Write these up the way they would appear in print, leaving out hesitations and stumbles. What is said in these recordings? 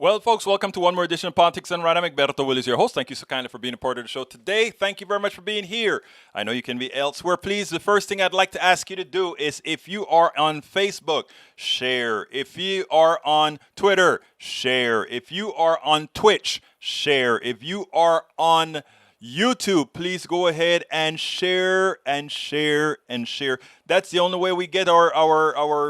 Well, folks, welcome to one more edition of Politics and Right. I'm Egberto Willis, your host. Thank you so kindly for being a part of the show today. Thank you very much for being here. I know you can be elsewhere. Please, the first thing I'd like to ask you to do is if you are on Facebook, share. If you are on Twitter, share. If you are on Twitch, share. If you are on YouTube, please go ahead and share and share and share. That's the only way we get our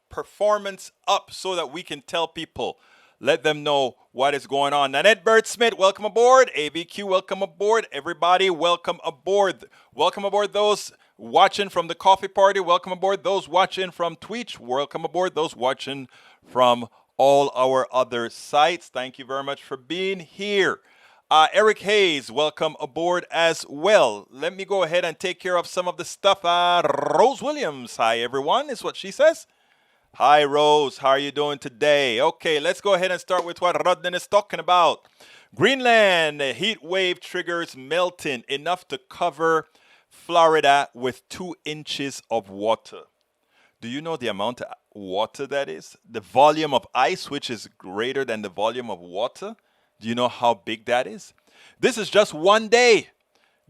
performance up so that we can tell people. Let them know what is going on. Nanette Bird Smith, welcome aboard. ABQ, welcome aboard. Everybody, welcome aboard. Welcome aboard those watching from the coffee party. Welcome aboard those watching from Twitch. Welcome aboard those watching from all our other sites. Thank you very much for being here. Eric Hayes, welcome aboard as well. Let me go ahead and take care of some of the stuff. Rose Williams, hi everyone, is what she says. Hi, Rose. How are you doing today? Okay, let's go ahead and start with what Rodden is talking about. Greenland, a heat wave triggers melting enough to cover Florida with 2 inches of water. Do you know the amount of water that is? The volume of ice, which is greater than the volume of water. Do you know how big that is? This is just one day.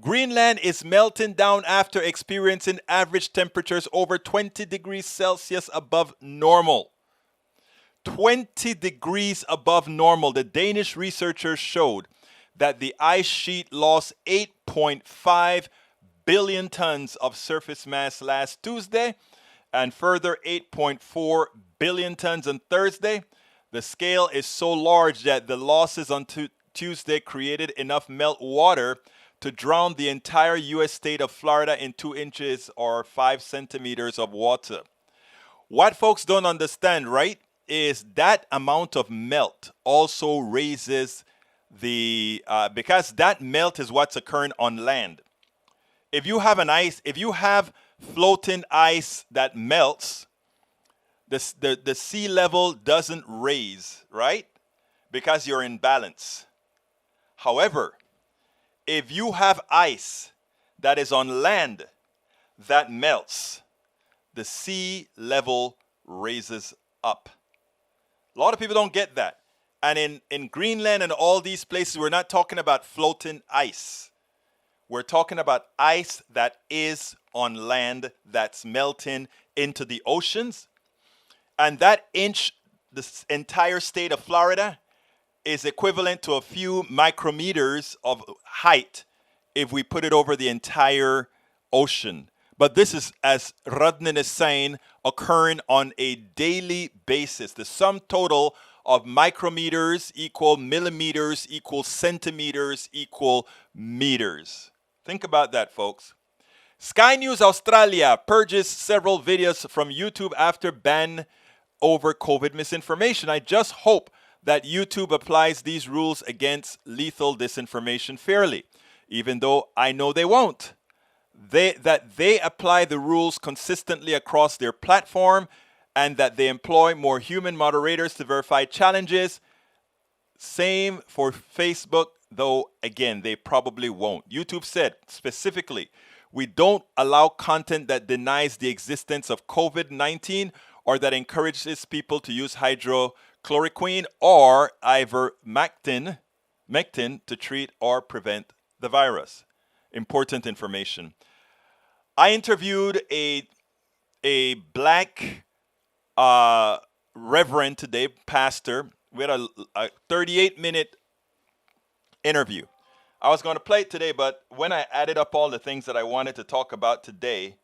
Greenland is melting down after experiencing average temperatures over 20 degrees Celsius above normal. 20 degrees above normal. The Danish researchers showed that the ice sheet lost 8.5 billion tons of surface mass last Tuesday and further 8.4 billion tons on Thursday. The scale is so large that the losses on Tuesday created enough melt water to drown the entire U.S. state of Florida in 2 inches or 5 centimeters of water. What folks don't understand, right, is that amount of melt also raises the, because that melt is what's occurring on land. If you have floating ice that melts, the sea level doesn't raise, right? Because you're in balance. However, if you have ice that is on land that melts, the sea level raises up. A lot of people don't get that. And in Greenland and all these places, we're not talking about floating ice. We're talking about ice that is on land that's melting into the oceans. And that inch, the entire state of Florida, is equivalent to a few micrometers of height if we put it over the entire ocean. But this is, as Radnin is saying, occurring on a daily basis. The sum total of micrometers equal millimeters equal centimeters equal meters. Think about that, folks. Sky News Australia purges several videos from YouTube after ban over COVID misinformation. I just hope that YouTube applies these rules against lethal disinformation fairly, even though I know they won't. That they apply the rules consistently across their platform and that they employ more human moderators to verify challenges. Same for Facebook, though, again, they probably won't. YouTube said specifically, we don't allow content that denies the existence of COVID-19 or that encourages people to use hydrochloroquine or ivermectin to treat or prevent the virus. Important information. I interviewed a black reverend today, pastor. We had a 38-minute interview. I was going to play it today, but when I added up all the things that I wanted to talk about today,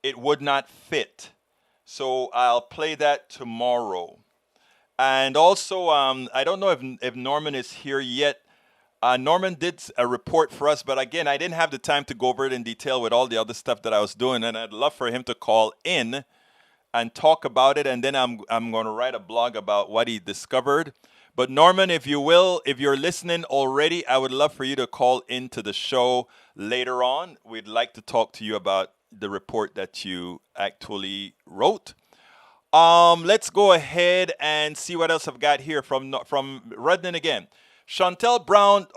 it would not fit. So I'll play that tomorrow. And also, I don't know if Norman is here yet. Norman did a report for us, but again, I didn't have the time to go over it in detail with all the other stuff that I was doing, and I'd love for him to call in and talk about it, and then I'm going to write a blog about what he discovered. But Norman, if you will, if you're listening already, I would love for you to call into the show later on. We'd like to talk to you about the report that you actually wrote. Let's go ahead and see what else I've got here from Rudnin again. Chantel Brown,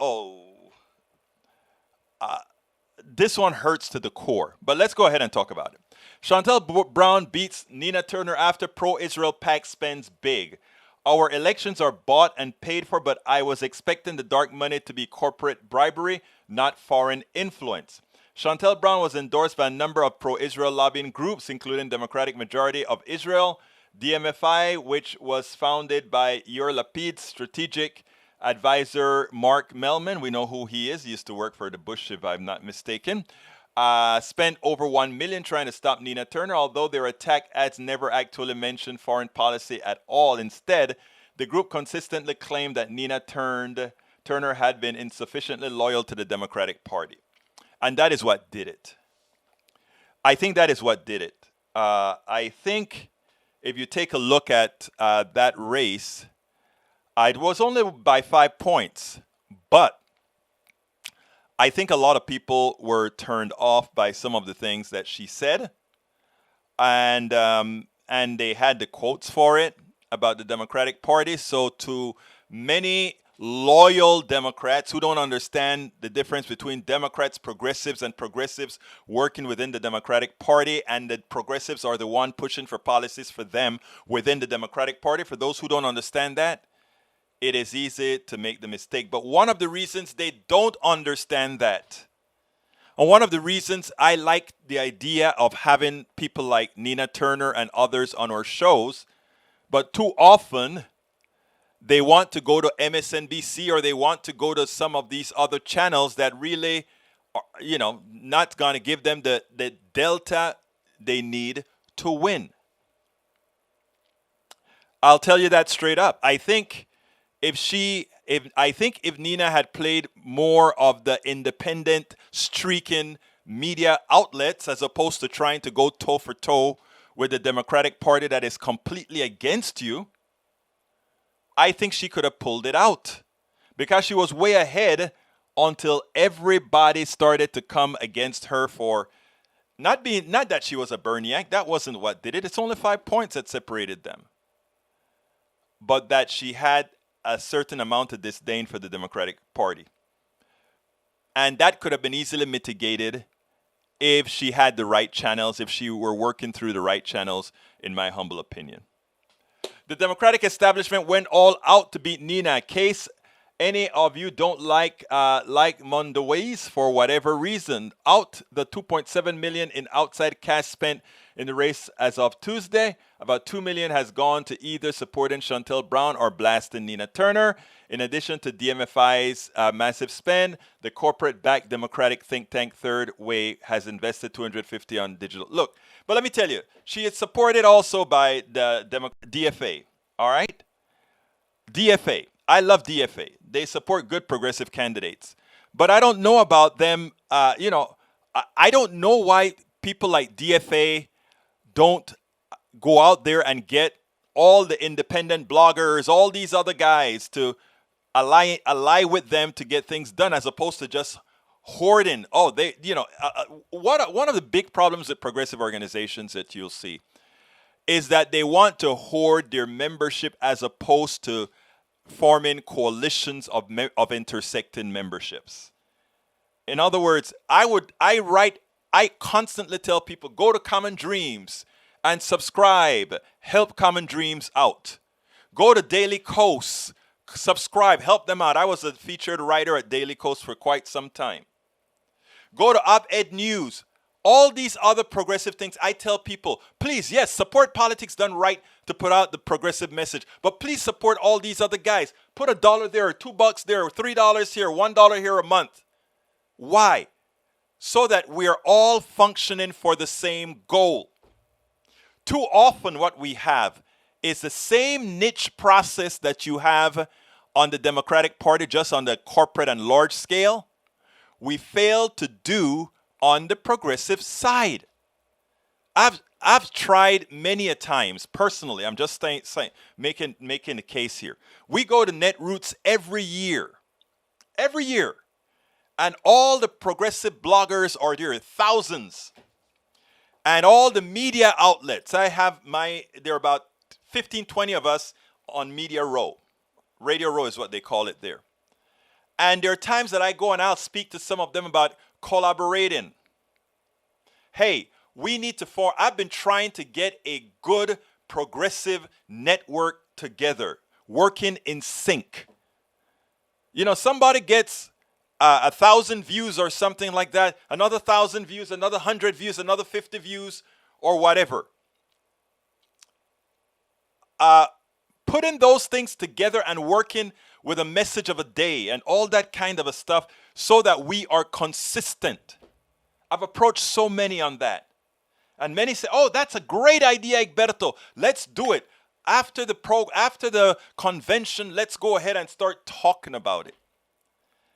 this one hurts to the core, but let's go ahead and talk about it. Chantel Brown beats Nina Turner after pro-Israel PAC spends big. Our elections are bought and paid for, but I was expecting the dark money to be corporate bribery, not foreign influence. Chantel Brown was endorsed by a number of pro-Israel lobbying groups, including Democratic Majority of Israel, DMFI, which was founded by Yair Lapid's strategic advisor Mark Mellman. We know who he is. He used to work for the Bush, if I'm not mistaken. Spent over $1 million trying to stop Nina Turner, although their attack ads never actually mentioned foreign policy at all. Instead, the group consistently claimed that Nina Turner had been insufficiently loyal to the Democratic Party. And that is what did it. I think that is what did it. I think if you take a look at that race, it was only by 5 points, but I think a lot of people were turned off by some of the things that she said, and they had the quotes for it about the Democratic Party. So to many loyal Democrats who don't understand the difference between Democrats, progressives, and progressives working within the Democratic Party, and the progressives are the one pushing for policies for them within the Democratic Party, for those who don't understand that, it is easy to make the mistake. But one of the reasons they don't understand that, and one of the reasons I like the idea of having people like Nina Turner and others on our shows, but too often they want to go to MSNBC or they want to go to some of these other channels that really are, not going to give them the delta they need to win. I'll tell you that straight up. I think if Nina had played more of the independent, streaking media outlets as opposed to trying to go toe for toe with the Democratic Party that is completely against you, I think she could have pulled it out, because she was way ahead until everybody started to come against her for not that she was a Berniak. That wasn't what did it. It's only 5 points that separated them, but that she had a certain amount of disdain for the Democratic Party. And that could have been easily mitigated if she had the right channels, if she were working through the right channels, in my humble opinion. The Democratic establishment went all out to beat Nina. In case any of you don't like Mondays for whatever reason, out the $2.7 million in outside cash spent in the race as of Tuesday, about $2 million has gone to either supporting Chantel Brown or blasting Nina Turner. In addition to DMFI's massive spend, the corporate-backed Democratic think tank Third Way has invested $250 on digital. Look, but let me tell you, she is supported also by the DFA. All right, DFA. I love DFA. They support good progressive candidates, but I don't know about them. I don't know why people like DFA don't go out there and get all the independent bloggers, all these other guys to ally with them to get things done, as opposed to just hoarding. Oh, one of the big problems with progressive organizations that you'll see is that they want to hoard their membership as opposed to forming coalitions of intersecting memberships. In other words, I constantly tell people, go to Common Dreams and subscribe, help Common Dreams out. Go to Daily Kos, subscribe, help them out. I was a featured writer at Daily Kos for quite some time. Go to Op-Ed News. All these other progressive things, I tell people, please, yes, support Politics Done Right to put out the progressive message, but please support all these other guys. Put $1 there, or $2 there, or $3 here, $1 here a month. Why? So that we are all functioning for the same goal. Too often what we have is the same niche process that you have on the Democratic Party, just on the corporate and large scale, we fail to do on the progressive side. I've tried many a times personally. I'm just making a case here. We go to Netroots every year, and all the progressive bloggers are there, thousands, and all the media outlets. There are about 15, 20 of us on Media Row. Radio Row is what they call it there. And there are times that I go and I'll speak to some of them about collaborating. Hey, we need to form. I've been trying to get a good progressive network together. working in sync. You know, somebody gets 1,000 views or something like that, another 1,000 views, another 100 views, another 50 views, or whatever. Putting those things together and working with a message of a day and all that kind of a stuff so that we are consistent. I've approached so many on that. And many say, oh, that's a great idea, Egberto. Let's do it. After the convention, let's go ahead and start talking about it.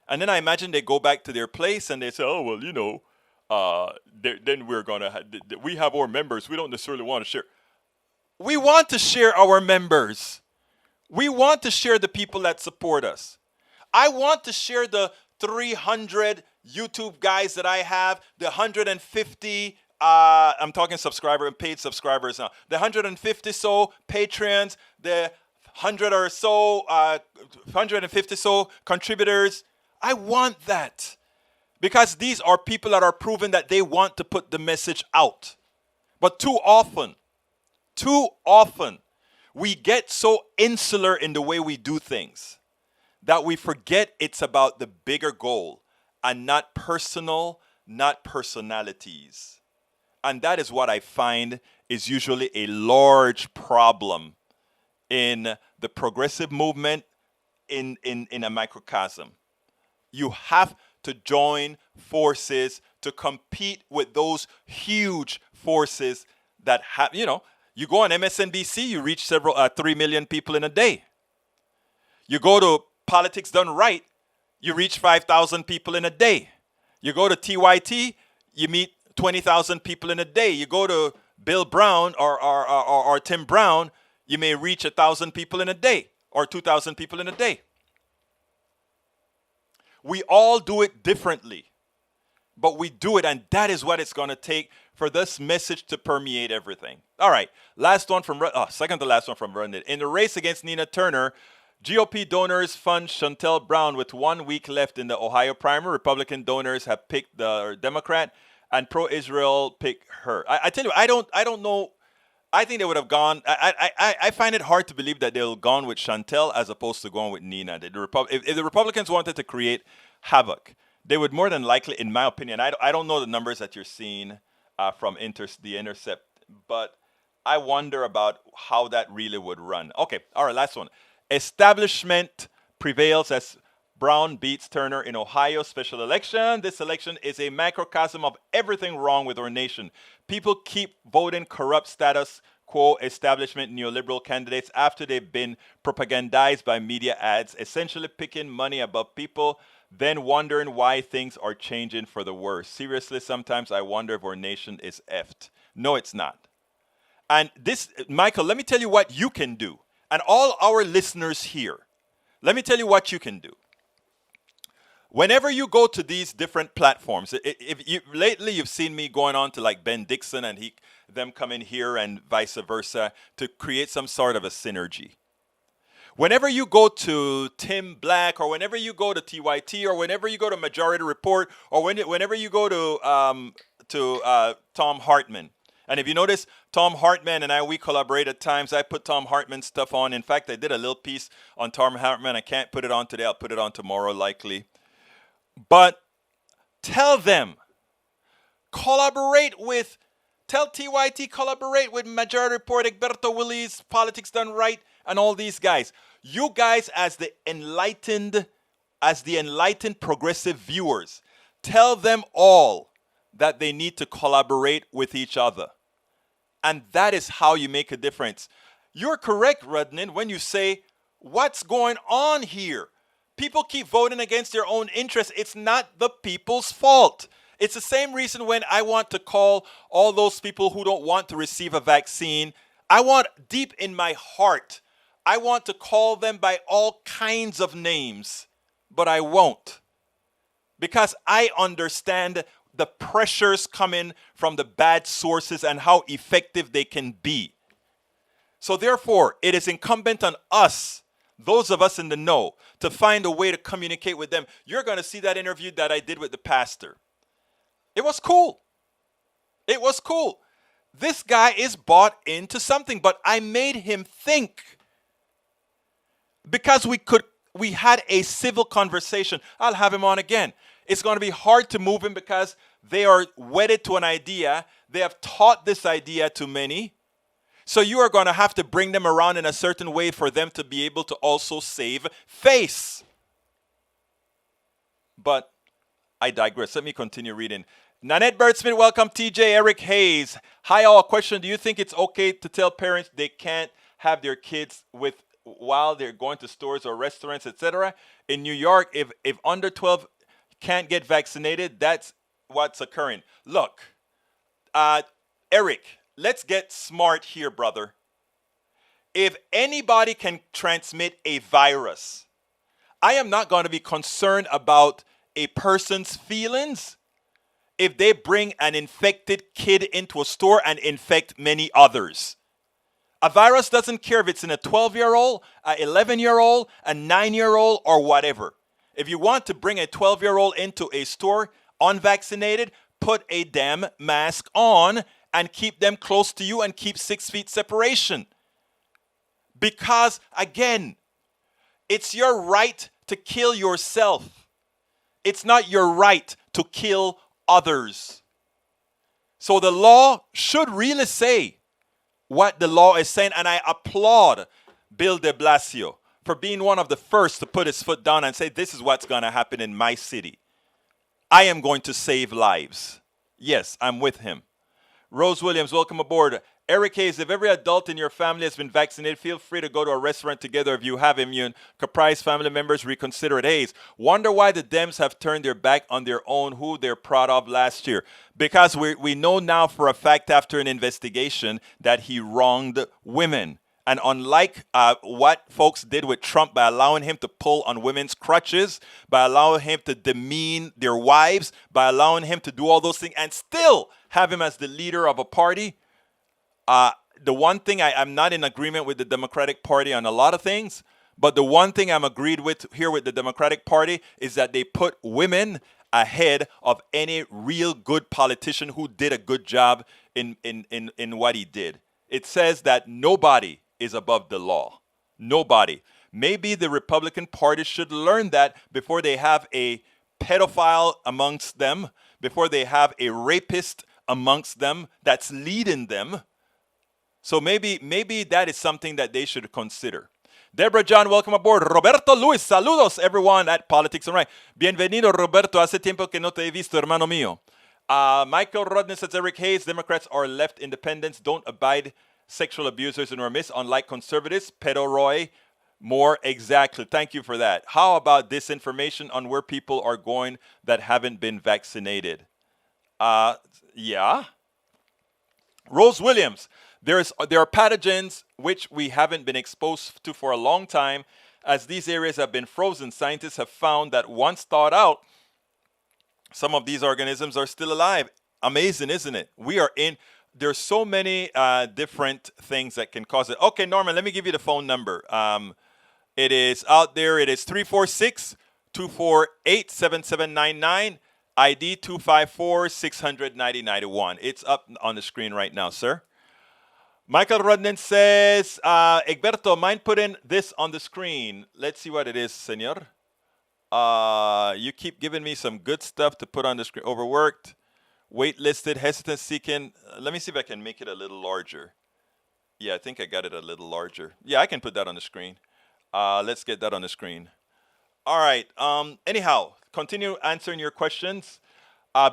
And then I imagine they go back to their place and they say, oh, well, you know, then we're going to, we have our members. We don't necessarily want to share. We want to share our members. We want to share the people that support us. I want to share the 300 YouTube guys that I have, the 150, I'm talking subscriber and paid subscribers now, the 150 so Patreons, the 100 or so, 150 so contributors. I want that because these are people that are proven that they want to put the message out. But too often, we get so insular in the way we do things that we forget it's about the bigger goal and not personal, not personalities. And that is what I find is usually a large problem in the progressive movement in a microcosm. You have to join forces to compete with those huge forces that have, you know, you go on MSNBC, you reach 3 million people in a day. You go to Politics Done Right, you reach 5,000 people in a day. You go to TYT, you meet 20,000 people in a day. You go to Bill Brown or Tim Brown, you may reach 1,000 people in a day or 2,000 people in a day. We all do it differently, but we do it, and that is what it's going to take for this message to permeate everything. All right, second to last one from Reddit. In the race against Nina Turner, GOP donors fund Chantel Brown with 1 week left in the Ohio primary. Republican donors have picked the Democrat, and pro-Israel pick her. I tell you, I don't know. I think they would have gone. I find it hard to believe that they'll gone with Chantel as opposed to going with Nina. If the Republicans wanted to create havoc, they would more than likely, in my opinion, I don't know the numbers that you're seeing from The Intercept, but I wonder about how that really would run. Okay, all right, last one. Establishment prevails as Brown beats Turner in Ohio special election. This election is a microcosm of everything wrong with our nation. People keep voting corrupt status quo establishment neoliberal candidates after they've been propagandized by media ads, essentially picking money above people, then wondering why things are changing for the worse. Seriously, sometimes I wonder if our nation is effed. No, it's not. And this, Michael, let me tell you what you can do. And all our listeners here, let me tell you what you can do. Whenever you go to these different platforms, lately you've seen me going on to like Ben Dixon and them coming here and vice versa to create some sort of a synergy. Whenever you go to Tim Black or whenever you go to TYT or whenever you go to Majority Report or whenever you go to Tom Hartman, and if you notice, Tom Hartman and we collaborate at times. I put Tom Hartman's stuff on. In fact, I did a little piece on Tom Hartman. I can't put it on today. I'll put it on tomorrow likely. But tell them, tell TYT, collaborate with Majority Report, Egberto Willies, Politics Done Right, and all these guys. You guys as the enlightened progressive viewers, tell them all that they need to collaborate with each other. And that is how you make a difference. You're correct, Rudnin, when you say, what's going on here? People keep voting against their own interests. It's not the people's fault. It's the same reason when I want to call all those people who don't want to receive a vaccine. I want deep in my heart, I want to call them by all kinds of names, but I won't. Because I understand the pressures coming from the bad sources and how effective they can be. So therefore, it is incumbent on us, those of us in the know, to find a way to communicate with them. You're going to see that interview that I did with the pastor. It was cool. It was cool. This guy is bought into something, but I made him think. because we had a civil conversation. I'll have him on again. It's going to be hard to move him because they are wedded to an idea. They have taught this idea to many. So you are going to have to bring them around in a certain way for them to be able to also save face. But I digress. Let me continue reading. Nanette Birdsmith, welcome. TJ Eric Hayes. Hi all. Question, do you think it's okay to tell parents they can't have their kids with while they're going to stores or restaurants, etc.? In New York, if under 12 can't get vaccinated, that's what's occurring. Look, Eric, let's get smart here, brother. If anybody can transmit a virus, I am not going to be concerned about a person's feelings if they bring an infected kid into a store and infect many others. A virus doesn't care if it's in a 12-year-old, an 11-year-old, a 9-year-old, or whatever. If you want to bring a 12-year-old into a store unvaccinated, put a damn mask on and keep them close to you and keep 6 feet separation. Because, again, it's your right to kill yourself. It's not your right to kill others. So the law should really say what the law is saying, and I applaud Bill de Blasio for being one of the first to put his foot down and say, this is what's going to happen in my city. I am going to save lives. Yes, I'm with him. Rose Williams, welcome aboard. Eric Hayes, if every adult in your family has been vaccinated, feel free to go to a restaurant together if you have immune. Comprised family members, reconsider it. Hayes, wonder why the Dems have turned their back on their own who they're proud of last year. Because we know now for a fact after an investigation that he wronged women. And unlike what folks did with Trump by allowing him to pull on women's crutches, by allowing him to demean their wives, by allowing him to do all those things and still have him as the leader of a party, the one thing I'm not in agreement with the Democratic Party on a lot of things, but the one thing I'm agreed with here with the Democratic Party is that they put women ahead of any real good politician who did a good job in what he did. It says that nobody is above the law. Nobody. Maybe the Republican Party should learn that before they have a pedophile amongst them, before they have a rapist amongst them that's leading them. So maybe that is something that they should consider. Deborah John, welcome aboard. Roberto Luis, saludos everyone at Politics and Right. Bienvenido, Roberto. Hace tiempo que no te he visto, hermano mío. Michael Rodney says, Eric Hayes, Democrats are left independents, don't abide sexual abusers in our midst, unlike conservatives. Pedo Roy, more exactly. Thank you for that. How about disinformation on where people are going that haven't been vaccinated? Yeah. Rose Williams, there are pathogens which we haven't been exposed to for a long time. As these areas have been frozen, scientists have found that once thawed out, some of these organisms are still alive. Amazing, isn't it? There's so many different things that can cause it. Okay, Norman, let me give you the phone number. It is out there. It is 346-248-7799, ID 254-690-91. It's up on the screen right now, sir. Michael Rodnan says, Egberto, mind putting this on the screen? Let's see what it is, senor. You keep giving me some good stuff to put on the screen. Overworked, waitlisted, hesitant seeking. Let me see if I can make it a little larger. Yeah, I think I got it a little larger. Yeah, I can put that on the screen. Let's get that on the screen. All right. Anyhow, continue answering your questions.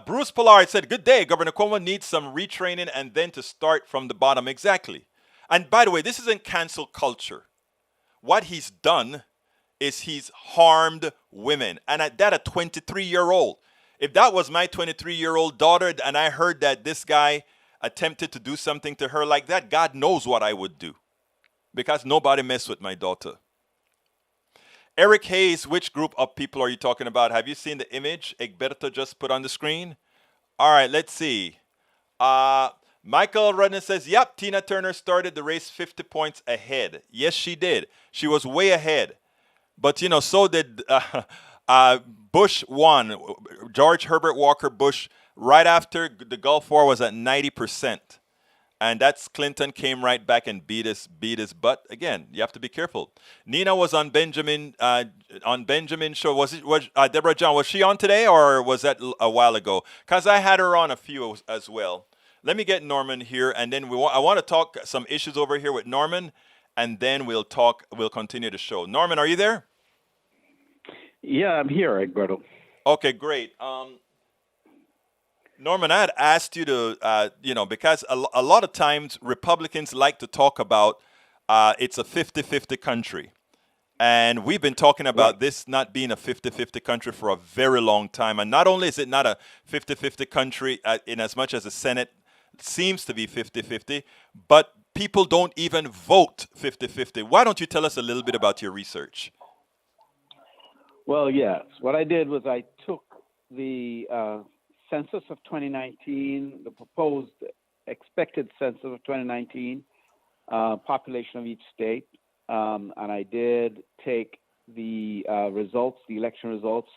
Bruce Pollard said, good day. Governor Cuomo needs some retraining and then to start from the bottom. Exactly. And by the way, this isn't cancel culture. What he's done is he's harmed women. And at that, a 23-year-old. If that was my 23-year-old daughter and I heard that this guy attempted to do something to her like that, God knows what I would do. Because nobody messed with my daughter. Eric Hayes, which group of people are you talking about? Have you seen the image Egberto just put on the screen? All right, let's see. Michael Rudden says, yep, Tina Turner started the race 50 points ahead. Yes, she did. She was way ahead. But, so did Bush won. George Herbert Walker Bush, right after the Gulf War, was at 90%. And that's Clinton came right back and beat his butt again. You have to be careful. Nina was on Benjamin show. Was Deborah John? Was she on today or was that a while ago? Because I had her on a few as well. Let me get Norman here, and then I want to talk some issues over here with Norman, and then we'll talk. We'll continue the show. Norman, are you there? Yeah, I'm here, Egberto. Okay, great. Norman, I had asked you to, because a lot of times Republicans like to talk about it's a 50-50 country. And we've been talking Right. about this not being a 50-50 country for a very long time. And not only is it not a 50-50 country in as much as the Senate seems to be 50-50, but people don't even vote 50-50. Why don't you tell us a little bit about your research? Well, yes. What I did was I took the census of 2019, the proposed expected census of 2019, population of each state, and I did take the results, the election results,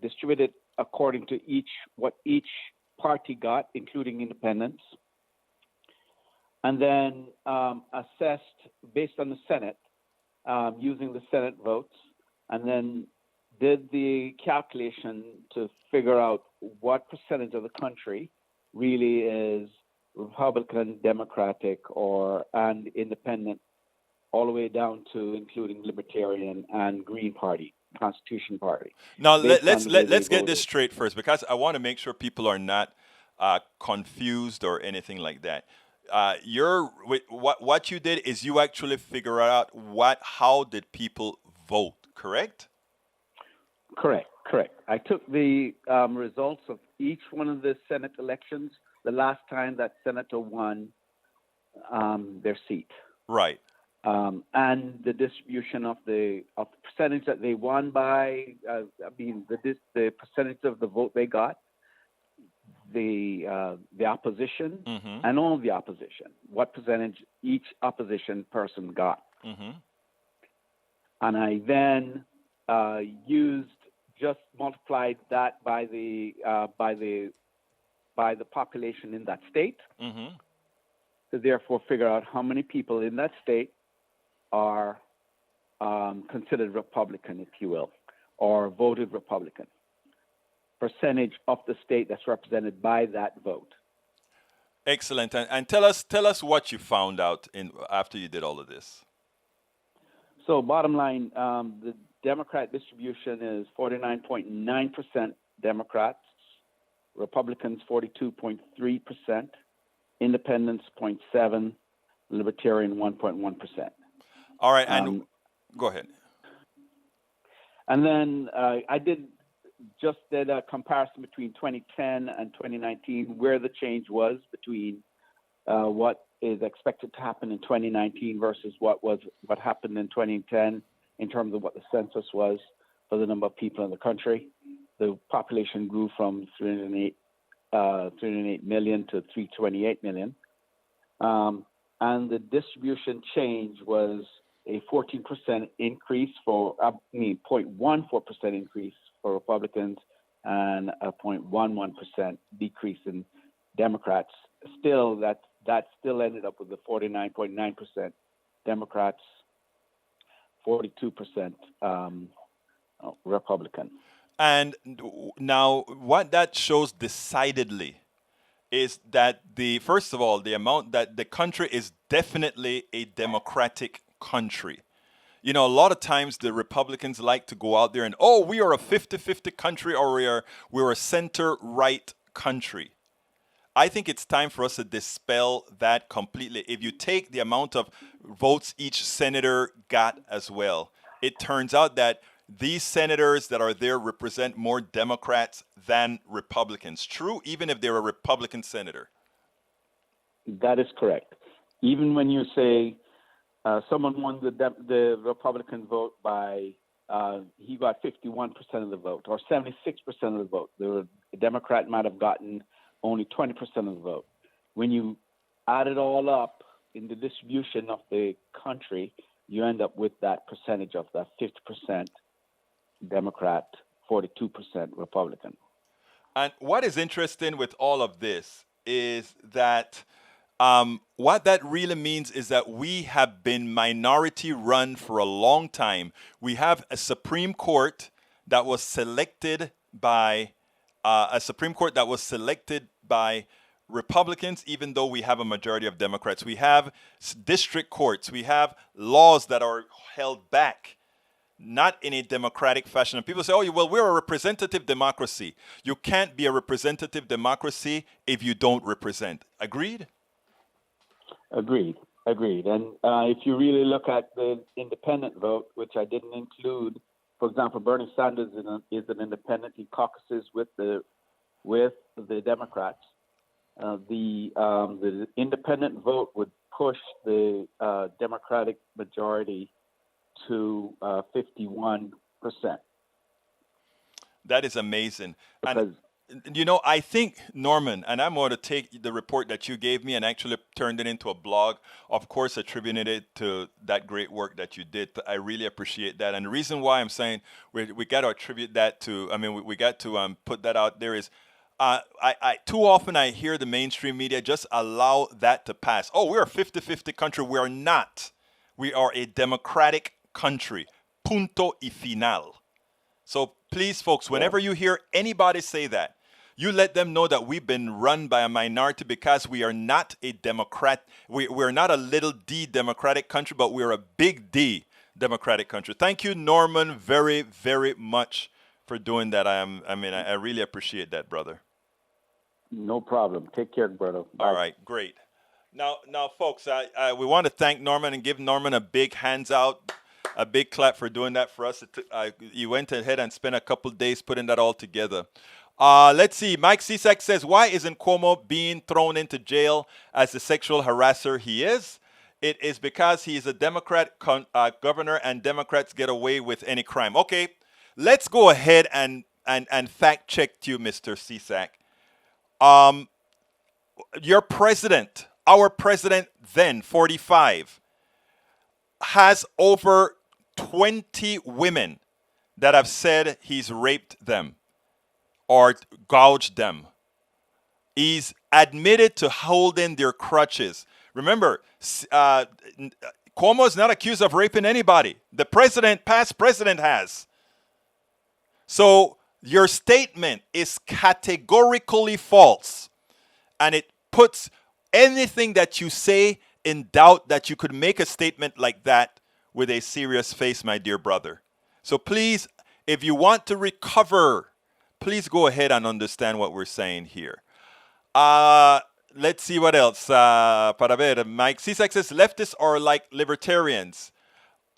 distributed according to what each party got, including independents, and then assessed based on the Senate, using the Senate votes, and then did the calculation to figure out what percentage of the country really is Republican, Democratic, and Independent, all the way down to including Libertarian and Green Party, Constitution Party, Now based on the way they let's get this voted. straight first, because I want to make sure people are not confused or anything like that. What you did is you actually figure out how did people vote, correct? Correct, correct. I took the results of each one of the Senate elections, the last time that senator won their seat, Right. and the distribution of the percentage that they won by. The percentage of the vote they got, the opposition, Mm-hmm. and all the opposition. What percentage each opposition person got, Mm-hmm. and I then used just multiplied that by the population in that state Mm-hmm. to therefore figure out how many people in that state are considered Republican, if you will, or voted Republican. Percentage of the state that's represented by that vote. Excellent. And tell us what you found out in after you did all of this. So bottom line, the Democrat distribution is 49.9% Democrats, Republicans 42.3%, Independents 0.7%, Libertarian 1.1%. All right, and Um, go ahead. and then I did a comparison between 2010 and 2019, where the change was between what is expected to happen in 2019 versus what happened in 2010 in terms of what the census was for the number of people in the country. The population grew from 308 million to 328 million. And the distribution change was a 14% increase 0.14% increase for Republicans and a 0.11% decrease in Democrats. Still, that still ended up with a 49.9% Democrats, 42% Republican. And now, what that shows decidedly is that first of all, the amount that the country is definitely a democratic country. You know, a lot of times the Republicans like to go out there and, oh, we are a 50-50 country, or we're a center right country. I think it's time for us to dispel that completely. If you take the amount of votes each senator got as well, it turns out that these senators that are there represent more Democrats than Republicans. True, even if they're a Republican senator. That is correct. Even when you say someone won the Republican vote by, he got 51% of the vote or 76% of the vote. The Democrat might have gotten only 20% of the vote. When you add it all up in the distribution of the country, you end up with that percentage of that 50% Democrat, 42% Republican. And what is interesting with all of this is that What that really means is that we have been minority run for a long time. We have a Supreme Court that was selected by Republicans, even though we have a majority of Democrats. We have district courts. We have laws that are held back, not in a democratic fashion. And people say, oh, well, we're a representative democracy. You can't be a representative democracy if you don't represent. Agreed? Agreed. And if you really look at the independent vote, which I didn't include, for example, Bernie Sanders is an independent. He caucuses with the Democrats. The independent vote would push the Democratic majority to 51%. That is amazing. Because And you know, I think, Norman, and I'm going to take the report that you gave me and actually turned it into a blog, of course, attributing it to that great work that you did. I really appreciate that. And the reason why I'm saying we got to attribute that to, I mean, we got to put that out there is, I too often I hear the mainstream media just allow that to pass. Oh, we're a 50-50 country. We are not. We are a democratic country. Punto y final. So please, folks, whenever you hear anybody say that, you let them know that we've been run by a minority because we are not a Democrat. We're not a little d democratic country, but we're a big D democratic country. Thank you, Norman, very, very much for doing that. I really appreciate that, brother. No problem. Take care, brother. Bye. All right, great. Now, folks, we want to thank Norman and give Norman a big hands out, a big clap for doing that for us. You went ahead and spent a couple days putting that all together. Let's see. Mike Cisak says, why isn't Cuomo being thrown into jail as the sexual harasser he is? It is because he is a Democrat governor and Democrats get away with any crime. Okay, let's go ahead and fact check you, Mr. Cisak. Your president, our president then, 45, has over 20 women that have said he's raped them or gouged them. He's admitted to holding their crutches. Remember, Cuomo is not accused of raping anybody. The president, past president, has. So your statement is categorically false, and it puts anything that you say in doubt that you could make a statement like that with a serious face, my dear brother. So please, if you want to recover, please go ahead and understand what we're saying here. Let's see what else. Para ver, Mike Cisak says leftists are like libertarians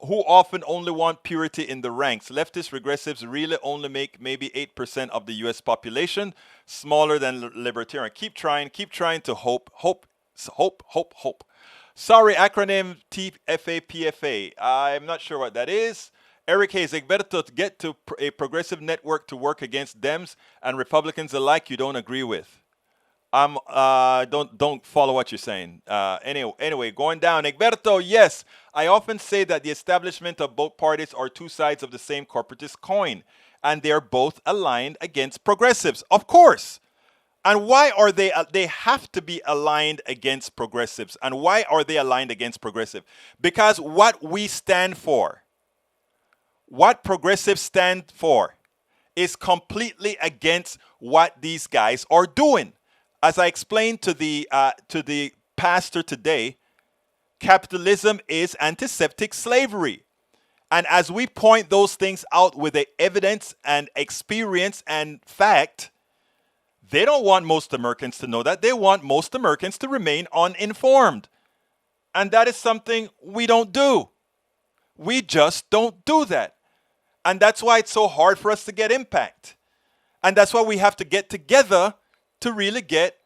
who often only want purity in the ranks. Leftist regressives really only make maybe 8% of the U.S. population, smaller than libertarian. Keep trying to hope. Sorry, acronym TFAPFA. I'm not sure what that is. Eric Hayes, Egberto, to get to a progressive network to work against Dems and Republicans alike you don't agree with. Don't follow what you're saying. Anyway, going down. Egberto, yes, I often say that the establishment of both parties are two sides of the same corporatist coin, and they're both aligned against progressives. Of course. And why are they? They have to be aligned against progressives. And why are they aligned against progressive? Because what we stand for, what progressives stand for, is completely against what these guys are doing. As I explained to the pastor today, capitalism is antiseptic slavery. And as we point those things out with the evidence and experience and fact, they don't want most Americans to know that. They want most Americans to remain uninformed. And that is something we don't do. We just don't do that. And that's why it's so hard for us to get impact. And that's why we have to get together to really get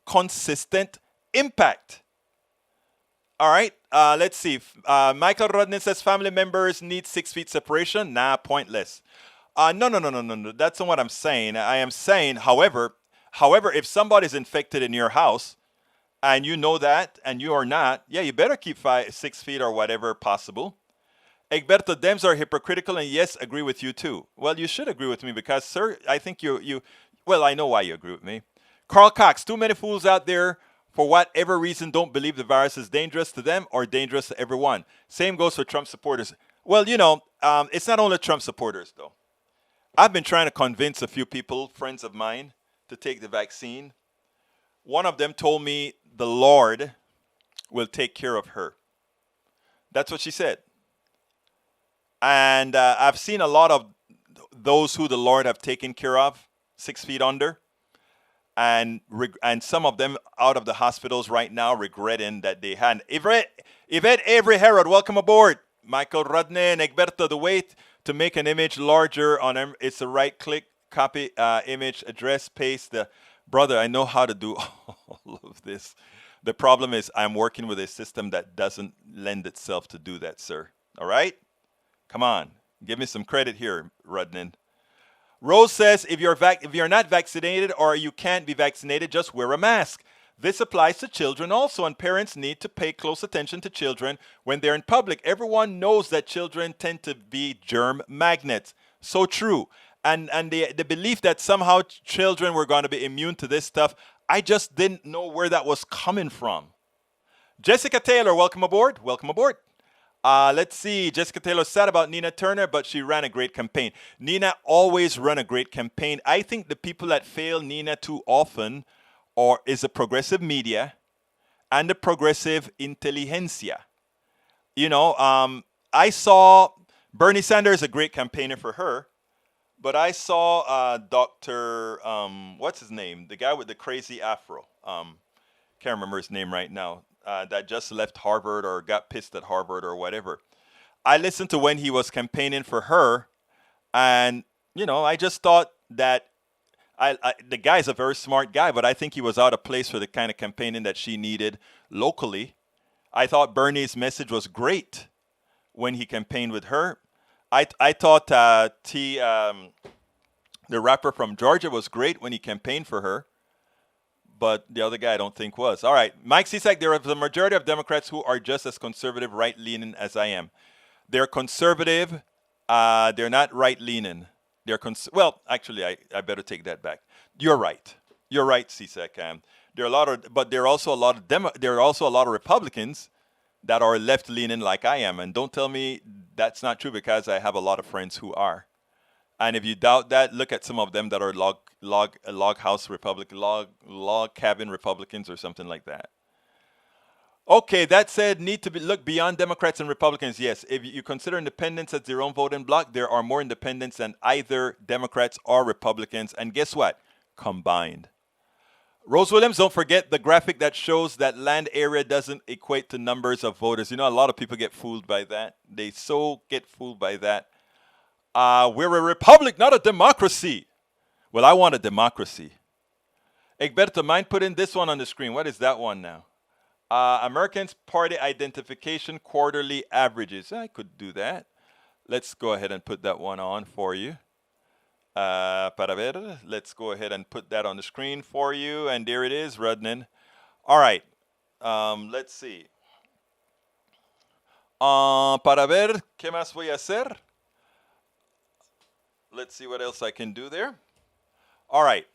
consistent impact. All right, let's see. Michael Rodney says family members need 6 feet separation. Nah, pointless. No. That's not what I'm saying. I am saying, however, if somebody's infected in your house and you know that and you are not, yeah, you better keep 6 feet or whatever possible. Egberto, Dems are hypocritical, and yes, agree with you too. Well, you should agree with me because, sir, I think well, I know why you agree with me. Carl Cox, too many fools out there for whatever reason, don't believe the virus is dangerous to them or dangerous to everyone. Same goes for Trump supporters. Well, it's not only Trump supporters, though. I've been trying to convince a few people, friends of mine, to take the vaccine. One of them told me the Lord will take care of her. That's what she said. And I've seen a lot of those who the Lord have taken care of, 6 feet under, and some of them out of the hospitals right now regretting that they hadn't. Yvette Avery Herod, welcome aboard. Michael Rudnin, Egberto, the way to make an image larger on it's a right click, copy image, address, paste. Brother, I know how to do all of this. The problem is I'm working with a system that doesn't lend itself to do that, sir. All right? Come on. Give me some credit here, Rudnin. Rose says if you're not vaccinated or you can't be vaccinated, just wear a mask. This applies to children also, and parents need to pay close attention to children when they're in public. Everyone knows that children tend to be germ magnets. So true. And the belief that somehow children were going to be immune to this stuff, I just didn't know where that was coming from. Jessica Taylor, welcome aboard. Welcome aboard. Let's see. Jessica Taylor sad about Nina Turner, but she ran a great campaign. Nina always run a great campaign. I think the people that fail Nina too often is the progressive media and the progressive intelligentsia. I saw Bernie Sanders a great campaigner for her, but I saw Dr. What's his name? The guy with the crazy afro. Can't remember his name right now. That just left Harvard or got pissed at Harvard or whatever. I listened to when he was campaigning for her, and I just thought that the guy's a very smart guy, but I think he was out of place for the kind of campaigning that she needed locally. I thought Bernie's message was great when he campaigned with her. I thought the rapper from Georgia was great when he campaigned for her, but the other guy I don't think was. All right, Mike Cisak, there is a majority of Democrats who are just as conservative, right-leaning as I am. They're conservative. They're not right-leaning. Well, actually, I better take that back. You're right. You're right, Cisak. There are a lot of, but there are also a lot of there are also a lot of Republicans that are left-leaning like I am, and don't tell me that's not true because I have a lot of friends who are. And if you doubt that, look at some of them that are log house Republican, log cabin Republicans or something like that. Okay, that said, need to look beyond Democrats and Republicans. Yes, if you consider independents as their own voting bloc, there are more independents than either Democrats or Republicans. And guess what? Combined. Rose Williams, don't forget the graphic that shows that land area doesn't equate to numbers of voters. A lot of people get fooled by that. They so get fooled by that. We're a republic, not a democracy. Well, I want a democracy. Egberto, mind putting this one on the screen. What is that one now? Americans Party Identification Quarterly Averages. I could do that. Let's go ahead and put that one on for you. Para ver. Let's go ahead and put that on the screen for you. And there it is, Rudnin. All right. Let's see. Para ver, ¿qué más voy a hacer? Let's see what else I can do there. All right.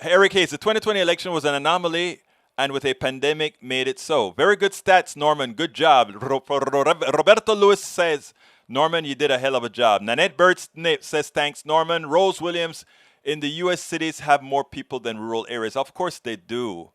Eric Hayes, the 2020 election was an anomaly and with a pandemic made it so. Very good stats, Norman. Good job. Roberto Lewis says, Norman, you did a hell of a job. Nanette Bird says, thanks, Norman. Rose Williams, in the U.S. cities have more people than rural areas. Of course they do.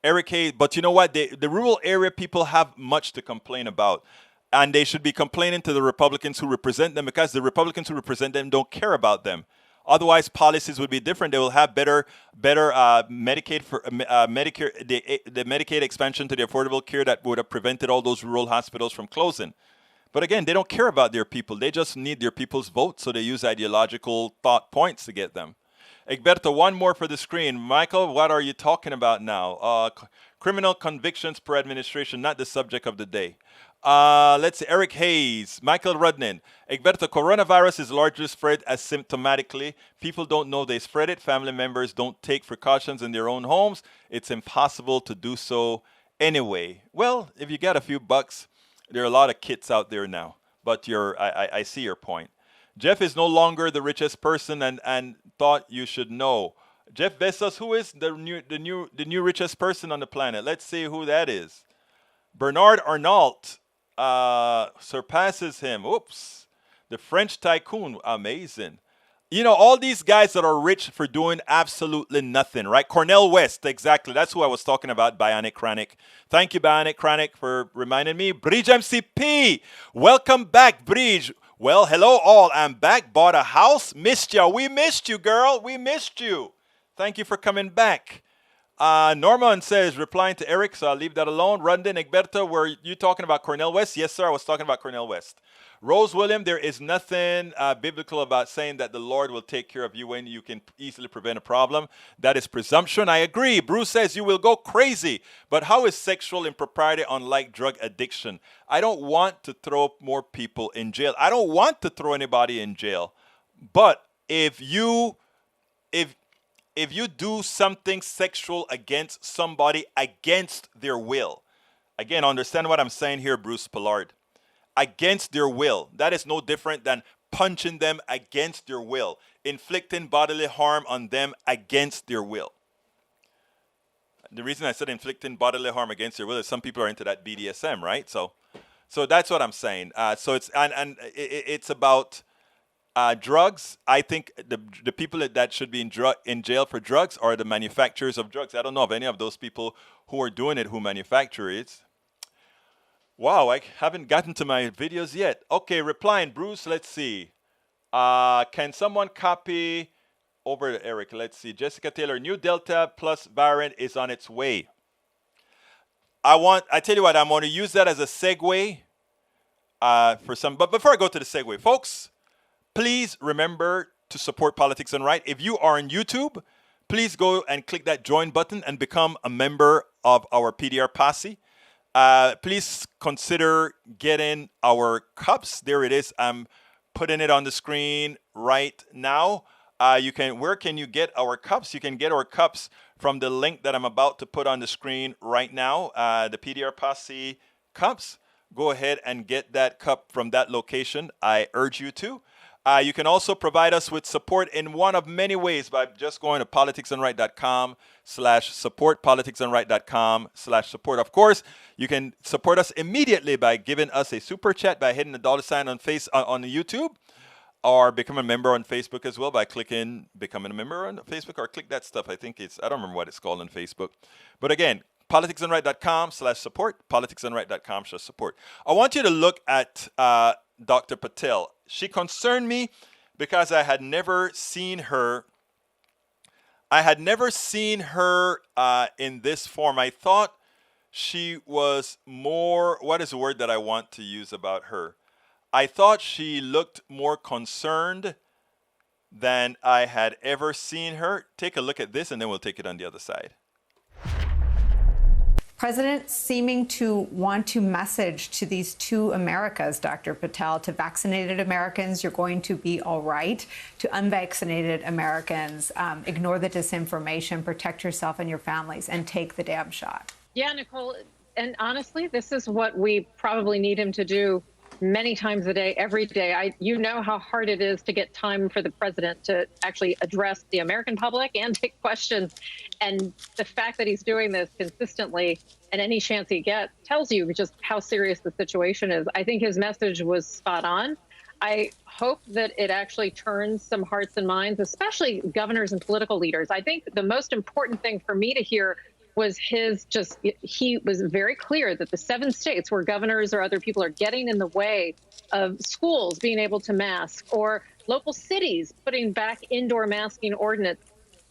Eric Hayes, but you know what? The rural area people have much to complain about. And they should be complaining to the Republicans who represent them because the Republicans who represent them don't care about them. Otherwise, policies would be different. They will have better Medicaid for Medicare, the Medicaid expansion to the Affordable Care that would have prevented all those rural hospitals from closing. But again, they don't care about their people. They just need their people's vote, so they use ideological thought points to get them. Egberto, one more for the screen. Michael, what are you talking about now? Criminal convictions per administration, not the subject of the day. Let's see, Eric Hayes, Michael Rudnin. Egberto, coronavirus is largely spread asymptomatically. People don't know they spread it. Family members don't take precautions in their own homes. It's impossible to do so anyway. Well, if you got a few bucks, there are a lot of kits out there now. But I see your point. Jeff is no longer the richest person and thought you should know. Jeff Bezos, who is the new richest person on the planet? Let's see who that is. Bernard Arnault surpasses him. Oops. The French tycoon, amazing. You know, all these guys that are rich for doing absolutely nothing, right? Cornel West, exactly. That's who I was talking about, Bionic Kranik. Thank you, Bionic Kranik, for reminding me. Bridge MCP, welcome back, Bridge. Well, hello all. I'm back. Bought a house. Missed you. We missed you, girl. We missed you. Thank you for coming back. Norman says, replying to Eric, so I'll leave that alone. Rondon, Egberto, were you talking about Cornel West? Yes, sir, I was talking about Cornel West. Rose William, there is nothing biblical about saying that the Lord will take care of you when you can easily prevent a problem. That is presumption. I agree. Bruce says you will go crazy. But how is sexual impropriety unlike drug addiction? I don't want to throw more people in jail. I don't want to throw anybody in jail. But if you do something sexual against somebody against their will, again, understand what I'm saying here, Bruce Pollard. Against their will. That is no different than punching them against their will, inflicting bodily harm on them against their will. The reason I said inflicting bodily harm against their will is some people are into that BDSM, right? So that's what I'm saying. So it's about drugs. I think the people that should be in jail for drugs are the manufacturers of drugs. I don't know of any of those people who are doing it who manufacture it. Wow, I haven't gotten to my videos yet. Okay, replying, Bruce, let's see. Can someone copy over to Eric? Let's see. Jessica Taylor, new Delta Plus variant is on its way. I tell you what, I'm going to use that as a segue for some. But before I go to the segue, folks, please remember to support Politics and Right. If you are on YouTube, please go and click that join button and become a member of our PDR posse. Please consider getting our cups. There it is. I'm putting it on the screen right now. Where can you get our cups? You can get our cups from the link that I'm about to put on the screen right now. The PDR Posse cups. Go ahead and get that cup from that location. I urge you to. You can also provide us with support in one of many ways by just going to politicsandright.com/support, politicsandright.com/support. Of course, you can support us immediately by giving us a super chat by hitting the $ on the YouTube, or become a member on Facebook as well by clicking becoming a member on Facebook, or click that stuff. I don't remember what it's called on Facebook. But again, politicsandright.com/support, politicsandright.com/support. I want you to look at Dr. Patel. She concerned me because I had never seen her. In this form. I thought she was more, what is the word that I want to use about her? I thought she looked more concerned than I had ever seen her. Take a look at this and then we'll take it on the other side. President seeming to want to message to these two Americas, Dr. Patel, to vaccinated Americans, you're going to be all right. To unvaccinated Americans, ignore the disinformation, protect yourself and your families, and take the damn shot. Yeah, Nicole, and honestly, this is what we probably need him to do many times a day, every day. You know how hard it is to get time for the president to actually address the American public and take questions. And the fact that he's doing this consistently and any chance he gets tells you just how serious the situation is. I think his message was spot on. I hope that it actually turns some hearts and minds, especially governors and political leaders. I think the most important thing for me to hear was he was very clear that the 7 states where governors or other people are getting in the way of schools being able to mask, or local cities putting back indoor masking ordinance,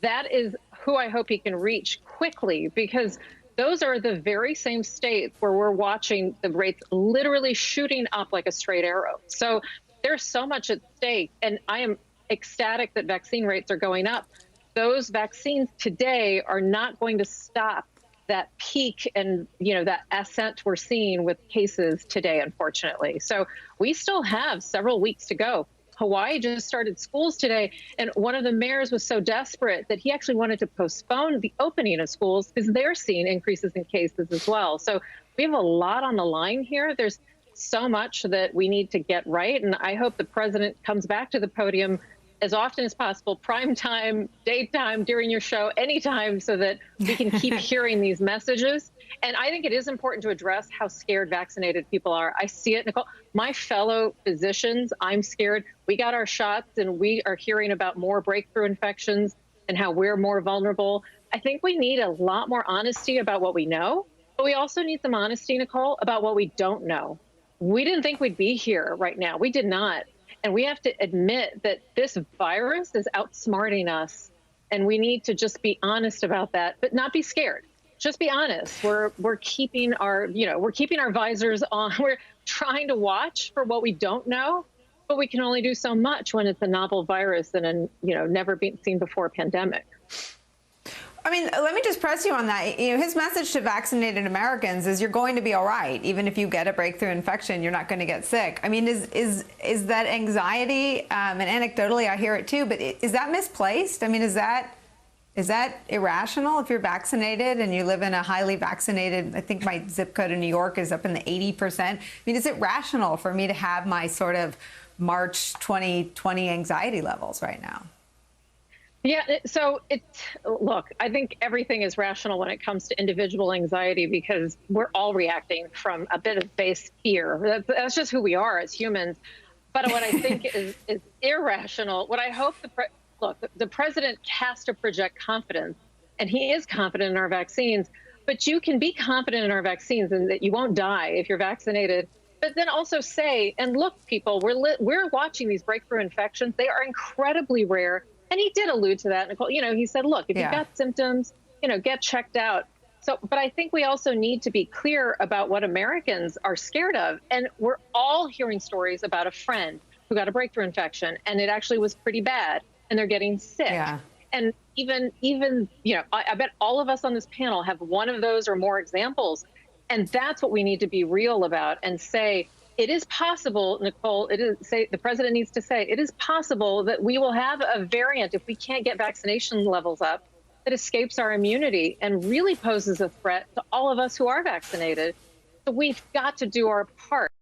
that is who I hope he can reach quickly, because those are the very same states where we're watching the rates literally shooting up like a straight arrow. So there's so much at stake, and I am ecstatic that vaccine rates are going up. Those vaccines today are not going to stop that peak and, that ascent we're seeing with cases today, unfortunately. So we still have several weeks to go. Hawaii just started schools today, and one of the mayors was so desperate that he actually wanted to postpone the opening of schools because they're seeing increases in cases as well. So we have a lot on the line here. There's so much that we need to get right, and I hope the president comes back to the podium as often as possible, prime time, daytime, during your show, anytime, so that we can keep hearing these messages. And I think it is important to address how scared vaccinated people are. I see it, Nicole. My fellow physicians, I'm scared. We got our shots and we are hearing about more breakthrough infections and how we're more vulnerable. I think we need a lot more honesty about what we know, but we also need some honesty, Nicole, about what we don't know. We didn't think we'd be here right now. We did not. And we have to admit that this virus is outsmarting us. And we need to just be honest about that, but not be scared. Just be honest. We're keeping our, we're keeping our visors on. We're trying to watch for what we don't know, but we can only do so much when it's a novel virus and a, never been seen before pandemic. I mean, let me just press you on that. His message to vaccinated Americans is you're going to be all right. Even if you get a breakthrough infection, you're not going to get sick. I mean, is that anxiety? And anecdotally, I hear it too, but is that misplaced? I mean, is that irrational if you're vaccinated and you live in a highly vaccinated, I think my zip code in New York is up in the 80%. I mean, is it rational for me to have my sort of March 2020 anxiety levels right now? Yeah, so look, I think everything is rational when it comes to individual anxiety because we're all reacting from a bit of base fear. That's just who we are as humans. But what I think is irrational, what I hope the president has to project confidence, and he is confident in our vaccines, but you can be confident in our vaccines and that you won't die if you're vaccinated. But then also say, and look, people, we're watching these breakthrough infections. They are incredibly rare. And he did allude to that, Nicole. He said, look, if you've got symptoms, get checked out. So, but I think we also need to be clear about what Americans are scared of. And we're all hearing stories about a friend who got a breakthrough infection and it actually was pretty bad and they're getting sick. Yeah. And even, I bet all of us on this panel have one of those or more examples. And that's what we need to be real about and say, it is possible, Nicole, the president needs to say, it is possible that we will have a variant if we can't get vaccination levels up that escapes our immunity and really poses a threat to all of us who are vaccinated. So we've got to do our part,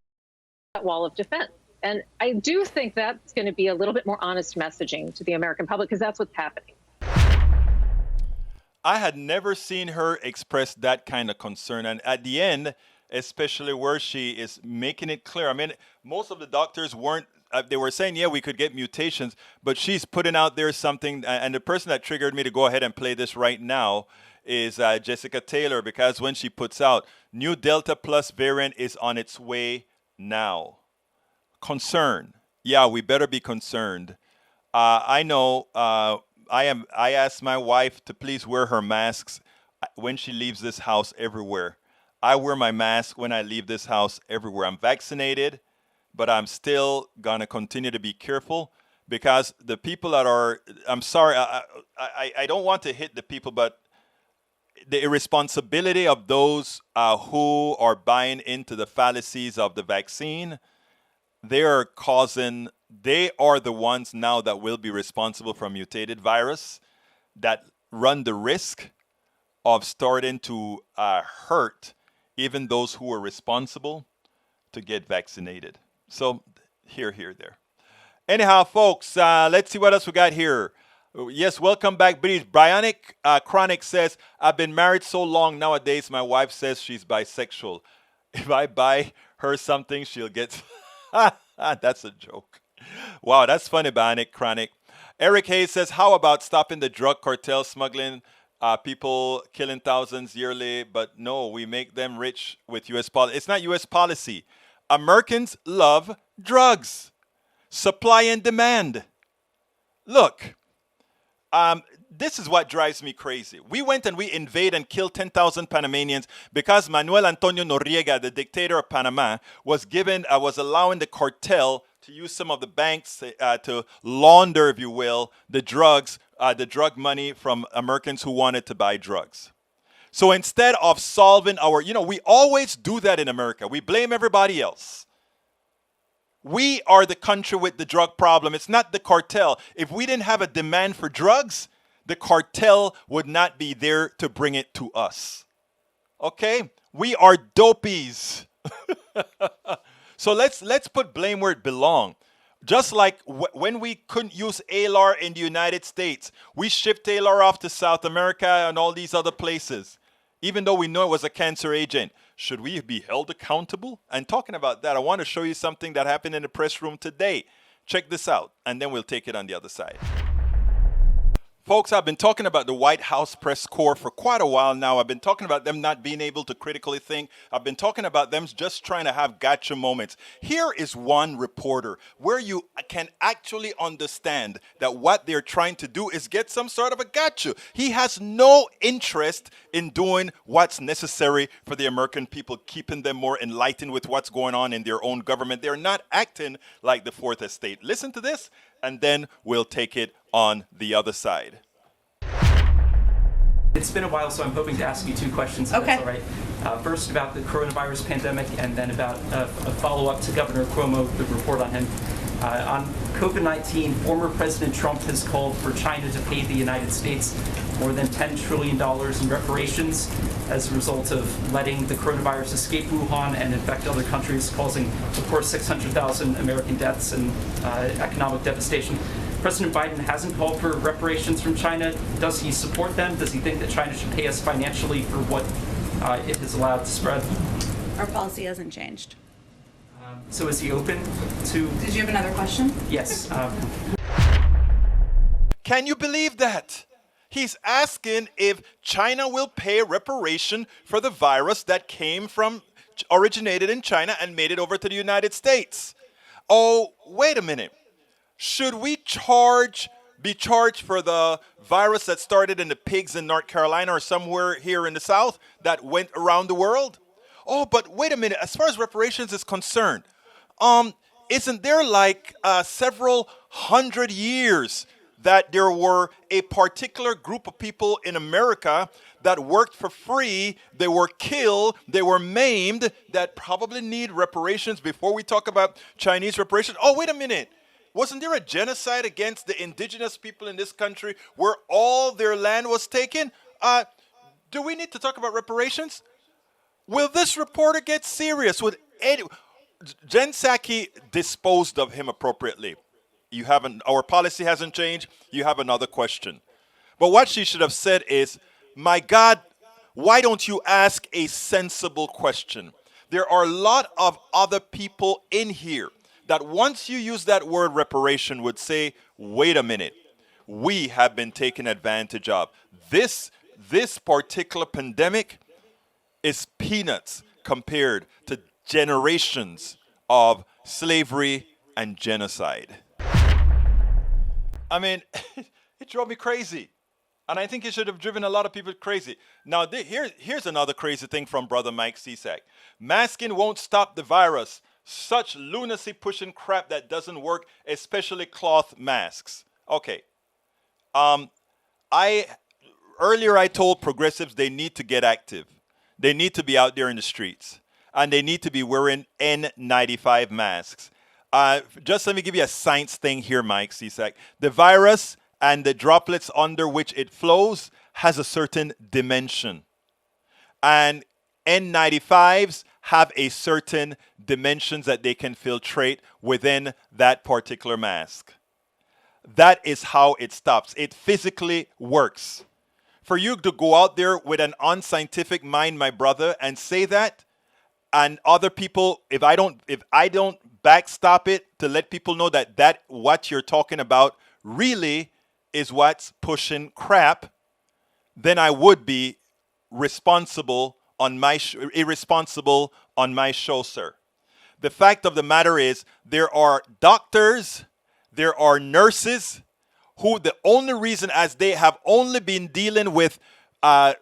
that wall of defense. And I do think that's going to be a little bit more honest messaging to the American public because that's what's happening. I had never seen her express that kind of concern. And at the end, especially where she is making it clear. I mean, most of the doctors weren't, they were saying, yeah, we could get mutations, but she's putting out there something. And the person that triggered me to go ahead and play this right now is Jessica Taylor, because when she puts out, new Delta Plus variant is on its way now. Concern. Yeah, we better be concerned. I know I asked my wife to please wear her masks when she leaves this house everywhere. I wear my mask when I leave this house everywhere. I'm vaccinated, but I'm still going to continue to be careful because the people that are, I'm sorry, I don't want to hit the people, but the irresponsibility of those who are buying into the fallacies of the vaccine, they are the ones now that will be responsible for a mutated virus that run the risk of starting to hurt even those who are responsible to get vaccinated. So, here, there. Anyhow, folks, let's see what else we got here. Yes, welcome back, British. Bionic Chronic says, I've been married so long nowadays, my wife says she's bisexual. If I buy her something, she'll get... That's a joke. Wow, that's funny, Bionic Chronic. Eric Hayes says, how about stopping the drug cartel smuggling? People killing thousands yearly, but no, we make them rich with U.S. policy. It's not U.S. policy. Americans love drugs. Supply and demand. Look, this is what drives me crazy. We went and we invade and killed 10,000 Panamanians because Manuel Antonio Noriega, the dictator of Panama, was allowing the cartel to use some of the banks to launder, if you will, the drug money from Americans who wanted to buy drugs. So instead of solving we always do that in America. We blame everybody else. We are the country with the drug problem. It's not the cartel. If we didn't have a demand for drugs, the cartel would not be there to bring it to us. Okay? We are dopies. So let's put blame where it belongs. Just like when we couldn't use ALAR in the United States, we shipped ALAR off to South America and all these other places, even though we know it was a cancer agent. Should we be held accountable? And talking about that, I want to show you something that happened in the press room today. Check this out, and then we'll take it on the other side. Folks, I've been talking about the White House press corps for quite a while now. I've been talking about them not being able to critically think. I've been talking about them just trying to have gotcha moments. Here is one reporter where you can actually understand that what they're trying to do is get some sort of a gotcha. He has no interest in doing what's necessary for the American people, keeping them more enlightened with what's going on in their own government. They're not acting like the Fourth Estate. Listen to this, and then we'll take it on the other side. It's been a while, so I'm hoping to ask you two questions, if that's all right. First, about the coronavirus pandemic, and then about a follow-up to Governor Cuomo, the report on him. On COVID-19, former President Trump has called for China to pay the United States more than $10 trillion in reparations as a result of letting the coronavirus escape Wuhan and infect other countries, causing, of course, 600,000 American deaths and economic devastation. President Biden hasn't called for reparations from China. Does he support them? Does he think that China should pay us financially for what it has allowed to spread? Our policy hasn't changed. So is he open to... Did you have another question? Yes. Can you believe that? He's asking if China will pay reparation for the virus that originated in China and made it over to the United States. Oh, wait a minute. Should we be charged for the virus that started in the pigs in North Carolina or somewhere here in the South that went around the world? Oh, but wait a minute. As far as reparations is concerned, isn't there like several hundred years that there were a particular group of people in America that worked for free, they were killed, they were maimed, that probably need reparations before we talk about Chinese reparations? Oh, wait a minute. Wasn't there a genocide against the indigenous people in this country where all their land was taken? Do we need to talk about reparations? Will this reporter get serious? Jen Psaki disposed of him appropriately. Our policy hasn't changed. You have another question. But what she should have said is, my God, why don't you ask a sensible question? There are a lot of other people in here that once you use that word reparation would say, wait a minute, we have been taken advantage of. This particular pandemic is peanuts compared to generations of slavery and genocide. I mean, it drove me crazy. And I think it should have driven a lot of people crazy. Now, here's another crazy thing from Brother Mike Csack. Masking won't stop the virus. Such lunacy pushing crap that doesn't work, especially cloth masks. Okay. Earlier I told progressives they need to get active. They need to be out there in the streets. And they need to be wearing N95 masks. Just let me give you a science thing here, Mike Csack. The virus and the droplets under which it flows has a certain dimension. And N95s have a certain dimensions that they can filtrate within that particular mask. That is how it stops. It physically works. For you to go out there with an unscientific mind, my brother, and say that, and other people, if I don't backstop it to let people know that what you're talking about really is what's pushing crap, then I would be irresponsible on my show, sir. The fact of the matter is there are doctors, there are nurses who the only reason, as they have only been dealing with